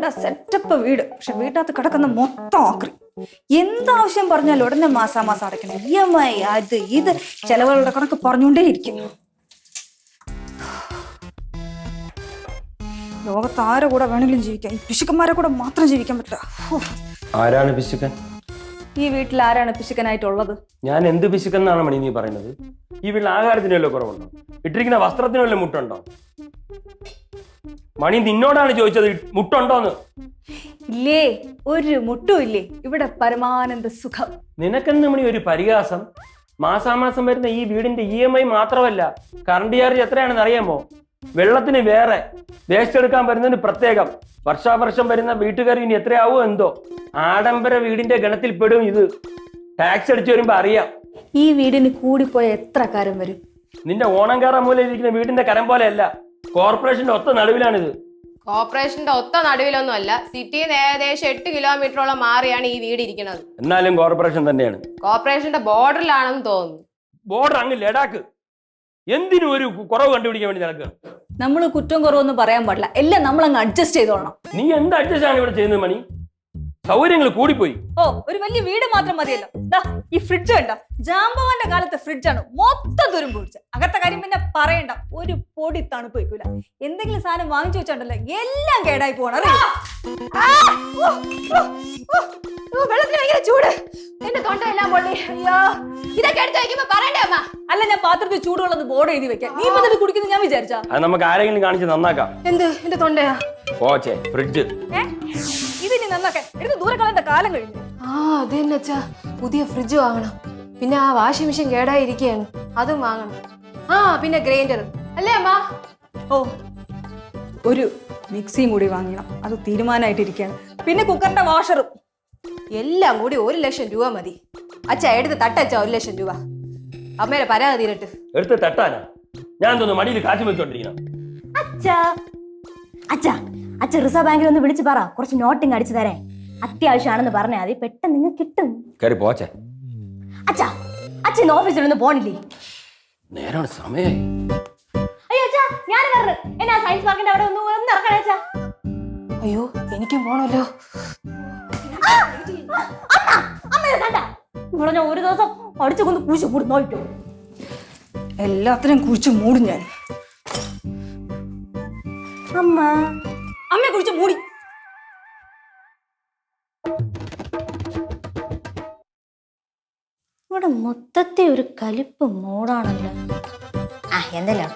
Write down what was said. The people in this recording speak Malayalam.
നല്ല സെറ്റപ്പ് വീട്. പക്ഷെ വീട്ടിനകത്ത് കിടക്കുന്ന മൊത്തം ആക്രി. എന്താവശ്യം പറഞ്ഞാലും ഉടനെ മാസാമാസം അടയ്ക്കണം. EMI അത് ഇത് ചെലവുകളുടെ കണക്ക് പറഞ്ഞുകൊണ്ടേ ഇരിക്കും. ലോകത്ത് ആരെ കൂടെ വേണമെങ്കിലും ജീവിക്കാം, ഈ പിശുക്കന്മാരെ കൂടെ മാത്രം ജീവിക്കാൻ പറ്റില്ല. ആരാണ് പിശുക്കൻ? ഈ വീട്ടിൽ ആരാണ് പിശുക്കനായിട്ടുള്ളത്? ഞാൻ എന്ത് പിശുക്കെന്നാണ് മണി നീ പറയുന്നത്? ഈ വീട്ടിൽ ആഹാരത്തിന് വല്ല കുറവുണ്ടോ? ഇട്ടിരിക്കുന്ന വസ്ത്രത്തിന് വല്ല മുട്ടുണ്ടോ? മണി നിന്നോടാണ് ചോദിച്ചത് മുട്ടുണ്ടോന്ന്. ഇല്ലേ, ഒരു മുട്ടും ഇല്ലേ. ഇവിടെ പരമാനന്ദ സുഖം. നിനക്കെന്ന് മണി ഒരു പരിഹാസം. മാസാമാസം വരുന്ന ഈ വീടിന്റെ EMI മാത്രമല്ല, കറണ്ട് ചാർജ് എത്രയാണെന്ന് അറിയാമോ? വെള്ളത്തിന് വേറെ, വേസ്റ്റ് എടുക്കാൻ വരുന്നതിന് പ്രത്യേകം, വർഷാവർഷം വരുന്ന വീട്ടുകാർ ഇനി എത്രയാവോ എന്തോ. ആഡംബര വീടിന്റെ ഗണത്തിൽ പെടും ഇത്. ടാക്സ് അടിച്ചു വരുമ്പോ അറിയാം. ഈ വീടിന് കൂടിപ്പോയ എത്ര കാരം വരും? നിന്റെ ഓണം കയറാൻ മൂലം ഇരിക്കുന്ന വീടിന്റെ കരം പോലെയല്ല, കോർപ്പറേഷന്റെ ഒത്ത നടുവിലാണിത്. കോർപ്പറേഷന്റെ ഒത്ത നടുവിലൊന്നും അല്ല, സിറ്റിയിൽ നിന്ന് ഏകദേശം 8 കിലോമീറ്ററോളം മാറിയാണ് ഈ വീട് ഇരിക്കുന്നത്. എന്നാലും കോർപ്പറേഷൻ തന്നെയാണ്. കോർപ്പറേഷന്റെ ബോർഡറിലാണെന്ന് തോന്നുന്നു. ബോർഡർ അങ്ങ് ലഡാക്ക്. എന്തിനും ഒരു കുറവ് കണ്ടുപിടിക്കാൻ വേണ്ടി നടക്കുക. നമ്മൾ കുറ്റം കുറവൊന്നും പറയാൻ പാടില്ല, എല്ലാം നമ്മൾ അങ്ങ് അഡ്ജസ്റ്റ് ചെയ്തോളണം. നീ എന്ത് അഡ്ജസ്റ്റ് ആണ് ഇവിടെ ചെയ്യുന്നത് മണി? സൗകര്യങ്ങൾ കൂടിപ്പോയി. ഓ, ഒരു വലിയ വീട് മാത്രം മതിയല്ലോ. ഈ ഫ്രിഡ്ജ് കണ്ട, ജാമ്പവാന്റെ കാലത്തെ ഫ്രിഡ്ജാണ്, മൊത്തം തുരുമ്പ് പിടിച്ച. അകത്തെ കാര്യം പിന്നെ പറയണ്ട, ഒരു പൊടി തണുപ്പ് വയ്ക്കൂല. എന്തെങ്കിലും സാധനം വാങ്ങിച്ചു വെച്ചോണ്ടല്ലോ എല്ലാം കേടായി പോകണം. വെള്ളത്തിന് ഭയങ്കര ചൂട്, എന്റെ തൊണ്ടയെല്ലാം പൊള്ളി. അയ്യോ, ഇതൊക്കെ എടുത്ത് വയ്ക്കുമ്പോ പറയണ്ടേ അമ്മ? അല്ല, ഞാൻ പാത്രത്തിൽ ചൂടുള്ളത് ബോർഡ് എഴുതി വെക്കാം. നീ ഇപ്പൊ കുടിക്കുന്നത് ഞാൻ വിചാരിച്ചാ? അത് നമുക്ക് ആരെങ്കിലും കാണിച്ച് നന്നാക്കാം. എന്ത് എന്റെ തൊണ്ടയാ? പോച്ചേ ഫ്രിഡ്ജ്. ഇതിനി നന്നാക്കാൻ എടുത്ത് ദൂരെ കളയേണ്ട കാലം കഴിഞ്ഞു. അത് തന്നെ അച്ഛാ, പുതിയ ഫ്രിഡ്ജ് വാങ്ങണം. പിന്നെ ആ വാഷിംഗ് മെഷീൻ കേടായിരിക്കുകയാണ്, അതും വാങ്ങണം. പിന്നെ ഗ്രൈൻഡർ അല്ലേ അമ്മ? ഓ, ഒരു മിക്സിയും കൂടി വാങ്ങണം, അത് തീരുമാനമായിട്ടിരിക്കുകയാണ്. പിന്നെ കുക്കറിന്റെ വാഷറും. എല്ലാം കൂടി 1 ലക്ഷം രൂപ മതി. അച്ഛാ എടുത്ത് തട്ടച്ചാ 1 ലക്ഷം രൂപ. അമ്മേരെ പരാതി തീരട്ട്. എടുത്ത് തട്ടാനാ? ഞാൻ തോന്നുന്നു മടിയിൽ കാശ് വെച്ചോണ്ടിരിക്കണം. അച്ഛ റിസർവ് ബാങ്കിൽ ഒന്ന് വിളിച്ചു പറ, കുറച്ച് നോട്ടിങ് അടിച്ചു തരേ. അത്യാവശ്യമാണെന്ന് പറഞ്ഞാൽ മതി, പെട്ടെന്ന് നിങ്ങൾ കിട്ടും. കയറി പോച്ചേ. അച്ഛൻ ഓഫീസിലൊന്നും പോണില്ലേ? നേരാണ്, സമയായി. അയ്യോ അച്ഛാ, ഞാൻ പറഞ്ഞു എന്നാ സയൻസ് പാർക്കിന്റെ അവിടെ ഒന്ന് ഇറക്കണേ അച്ഛാ. അയ്യോ, എനിക്കും പോണല്ലോ. ഇവിടെ ഞാൻ ഒരു ദിവസം അടിച്ചു കൊണ്ട് കുഴിച്ചു കൂടി നോക്കിട്ടോ. എല്ലാത്തിനും കുഴിച്ച് മൂടും ഞാൻ. അമ്മയെ കുറിച്ച് മൂടി. ഇവിടെ മൊത്തത്തിൽ ഒരു കലിപ്പ് മൂടാണല്ലോ. എന്തെല്ലാം